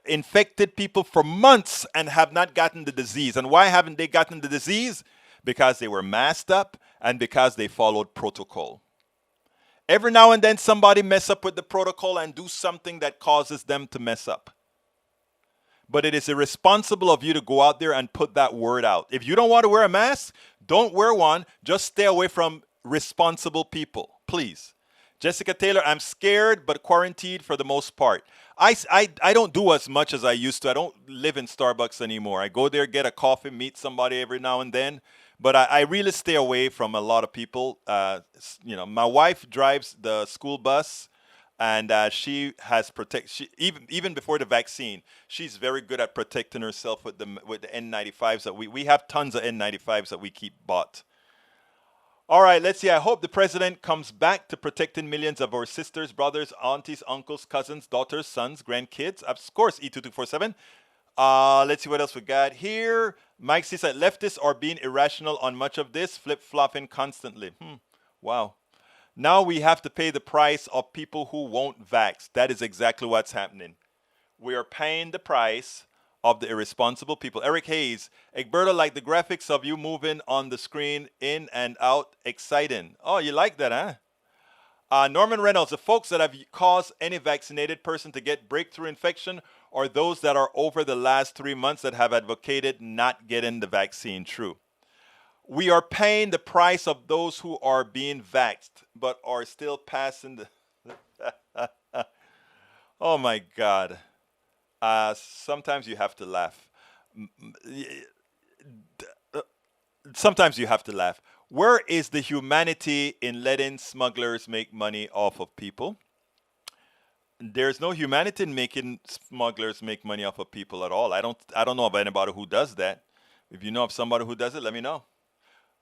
infected people for months and have not gotten the disease. And why haven't they gotten the disease? Because they were masked up and because they followed protocol. Every now and then somebody mess up with the protocol and do something that causes them to mess up. But it is irresponsible of you to go out there and put that word out. If you don't want to wear a mask, don't wear one. Just stay away from responsible people, please. Jessica Taylor, I'm scared but quarantined for the most part. I don't do as much as I used to. I don't live in Starbucks anymore. I go there, get a coffee, meet somebody every now and then. But I really stay away from a lot of people. My wife drives the school bus, and she has even before the vaccine. She's very good at protecting herself with the N95s that we have tons of N95s that we keep bought. All right, let's see. I hope the president comes back to protecting millions of our sisters, brothers, aunties, uncles, cousins, daughters, sons, grandkids. Of course, E2247. Let's see what else we got here. Mike says that leftists are being irrational on much of this, flip-flopping constantly. Wow. Now we have to pay the price of people who won't vax. That is exactly what's happening. We are paying the price of the irresponsible people. Eric Hayes, Egberto, like the graphics of you moving on the screen in and out, exciting. Oh, you like that, huh? Norman Reynolds, the folks that have caused any vaccinated person to get breakthrough infection are those that are over the last 3 months that have advocated not getting the vaccine. True. We are paying the price of those who are being vaxxed but are still passing the... Oh, my God. Sometimes you have to laugh. Sometimes you have to laugh. Where is the humanity in letting smugglers make money off of people? There's no humanity in making smugglers make money off of people at all. I don't know of anybody who does that. If you know of somebody who does it, let me know.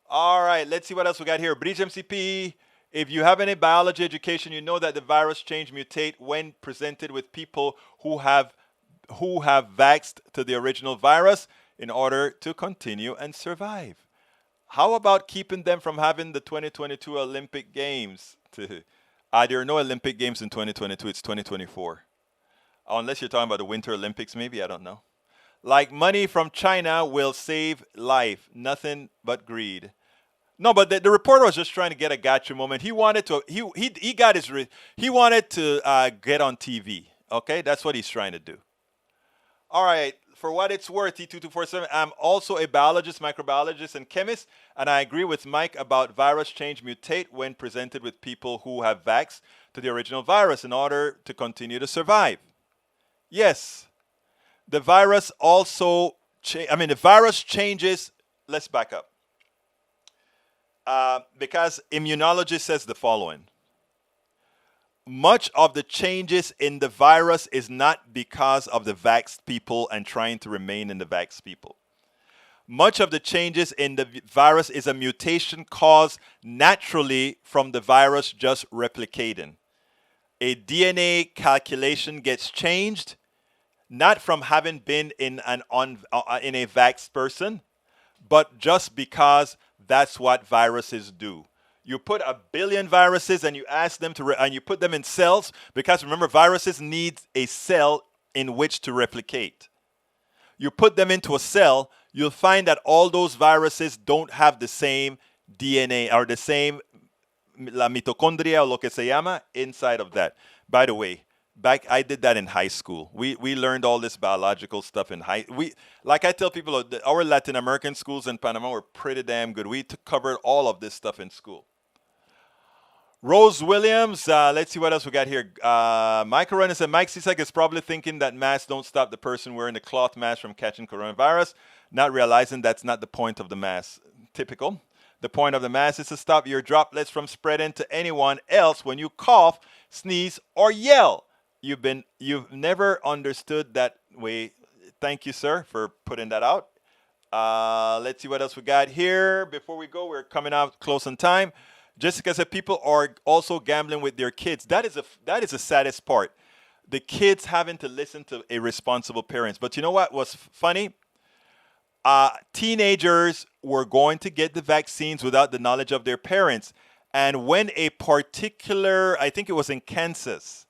All right, let's see what else we got here. Bridge MCP. If you have any biology education, you know that the virus change mutate when presented with people who have vaxxed to the original virus in order to continue and survive. How about keeping them from having the 2022 Olympic Games? There are no Olympic Games in 2022. It's 2024. Unless you're talking about the Winter Olympics, maybe. I don't know. Like money from China will save life. Nothing but greed. No, but the reporter was just trying to get a gotcha moment. He wanted to. He wanted to get on TV. Okay, that's what he's trying to do. All right, for what it's worth, T2247, I'm also a biologist, microbiologist, and chemist, and I agree with Mike about virus change mutate when presented with people who have vaxxed to the original virus in order to continue to survive. Yes, the virus also, the virus changes, let's back up. Because immunology says the following. Much of the changes in the virus is not because of the vaxxed people and trying to remain in the vaxxed people. Much of the changes in the virus is a mutation caused naturally from the virus just replicating. A DNA calculation gets changed, not from having been in a vaxxed person, but just because that's what viruses do. You put 1 billion viruses and you ask them and you put them in cells, because remember, viruses need a cell in which to replicate. You put them into a cell, you'll find that all those viruses don't have the same DNA or the same la mitocondria o lo que se llama inside of that. By the way, I did that in high school. We learned all this biological stuff in like I tell people, our Latin American schools in Panama were pretty damn good. We covered all of this stuff in school. Rose Williams, let's see what else we got here. Michael Renner said, Mike Cisak is probably thinking that masks don't stop the person wearing the cloth mask from catching coronavirus, not realizing that's not the point of the mask. Typical. The point of the mask is to stop your droplets from spreading to anyone else when you cough, sneeze, or yell. You've never understood that way. Thank you, sir, for putting that out. Let's see what else we got here. Before we go, we're coming out close on time. Jessica said people are also gambling with their kids. That is the saddest part. The kids having to listen to irresponsible parents. But you know what was funny? Teenagers were going to get the vaccines without the knowledge of their parents. And when a particular, I think it was in Kansas,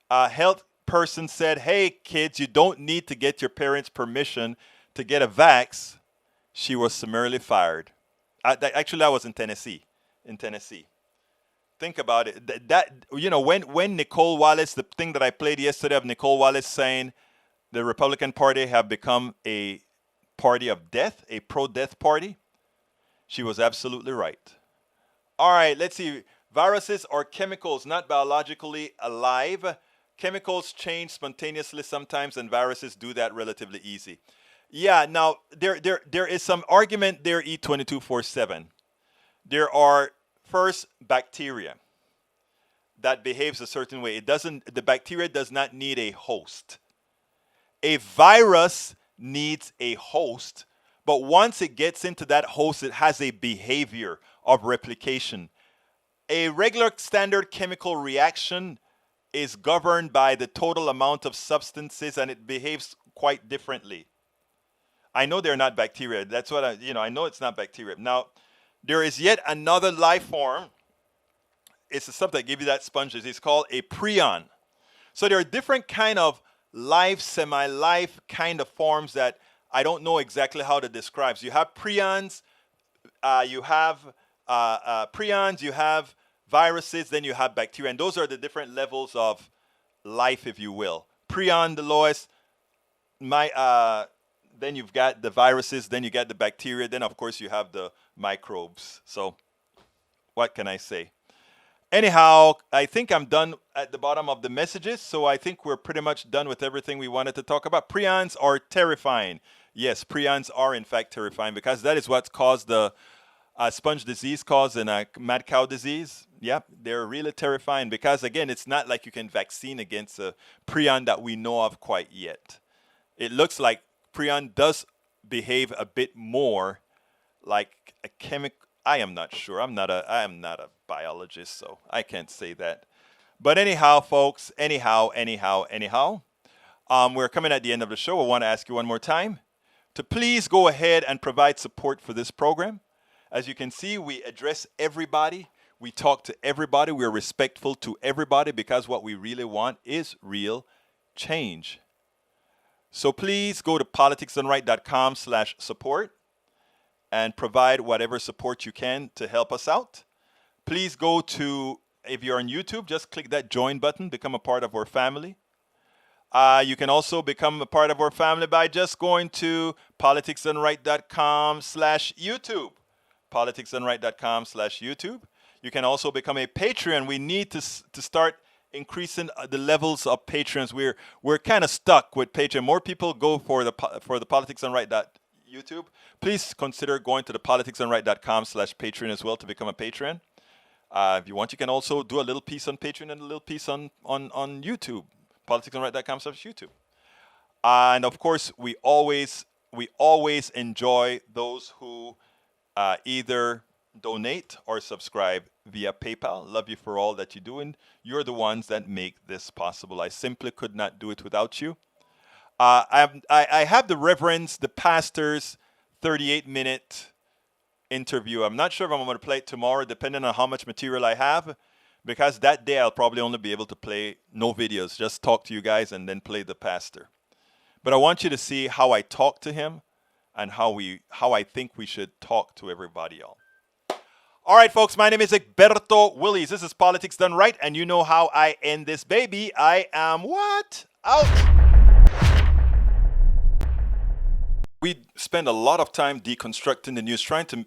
health person said, hey, kids, you don't need to get your parents' permission to get a vax, she was summarily fired. Actually, I was in Tennessee. Think about it. When Nicole Wallace, the thing that I played yesterday of Nicole Wallace saying the Republican Party have become a party of death, a pro-death party, she was absolutely right. All right, let's see. Viruses are chemicals, not biologically alive. Chemicals change spontaneously sometimes, and viruses do that relatively easy. Yeah, now there is some argument there, E2247. There are first bacteria that behaves a certain way. The bacteria does not need a host. A virus needs a host, but once it gets into that host, it has a behavior of replication. A regular standard chemical reaction is governed by the total amount of substances and it behaves quite differently. I know they're not bacteria. That's what I know it's not bacteria. Now, there is yet another life form. It's the stuff that gives you that sponges. It's called a prion. So there are different kind of life, semi-life kind of forms that I don't know exactly how to describe. So you have prions, you have viruses, then you have bacteria. And those are the different levels of life, if you will. Prion, the lowest. Then you've got the viruses, then you got the bacteria, then of course you have the microbes. So what can I say? Anyhow, I think I'm done at the bottom of the messages, so I think we're pretty much done with everything we wanted to talk about. Prions are terrifying. Yes, prions are in fact terrifying because that is what's caused the sponge disease caused in a mad cow disease. Yep, they're really terrifying because, again, it's not like you can vaccine against a prion that we know of quite yet. It looks like prion does behave a bit more like a chemical. I am not sure. I am not a biologist, so I can't say that. But anyhow, folks, anyhow, we're coming at the end of the show. I want to ask you one more time to please go ahead and provide support for this program. As you can see, we address everybody. We talk to everybody. We're respectful to everybody because what we really want is real change. So please go to politicsdoneright.com/support and provide whatever support you can to help us out. Please go to, if you're on YouTube, just click that join button, become a part of our family. You can also become a part of our family by just going to politicsdoneright.com/YouTube. politicsdoneright.com/YouTube. You can also become a Patreon. We need to start increasing the levels of patrons. We're kind of stuck with Patreon. More people go for the politicsdoneright.YouTube. Please consider going to the politicsdoneright.com/Patreon as well to become a patron. If you want, you can also do a little piece on Patreon and a little piece on YouTube. politicsdoneright.com/YouTube. And of course, we always enjoy those who either donate or subscribe via PayPal. Love you for all that you do, and you're the ones that make this possible. I simply could not do it without you. I have the pastor's 38-minute interview. I'm not sure if I'm going to play it tomorrow, depending on how much material I have, because that day I'll probably only be able to play no videos, just talk to you guys and then play the pastor. But I want you to see how I talk to him and how I think we should talk to everybody else. All right, folks, my name is Egberto Willies. This is Politics Done Right, and you know how I end this baby. I am what? Out. We spend a lot of time deconstructing the news, trying to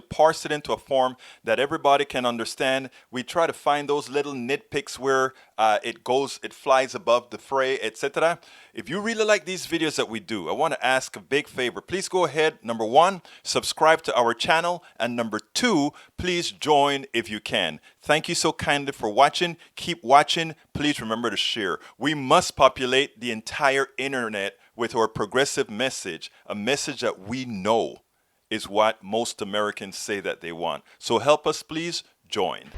parse it into a form that everybody can understand. We try to find those little nitpicks where it flies above the fray, etc. If you really like these videos that we do, I want to ask a big favor. Please go ahead, number 1, subscribe to our channel, and number 2, please join if you can. Thank you so kindly for watching. Keep watching. Please remember to share. We must populate the entire internet with our progressive message, a message that we know is what most Americans say that they want. So help us, please join.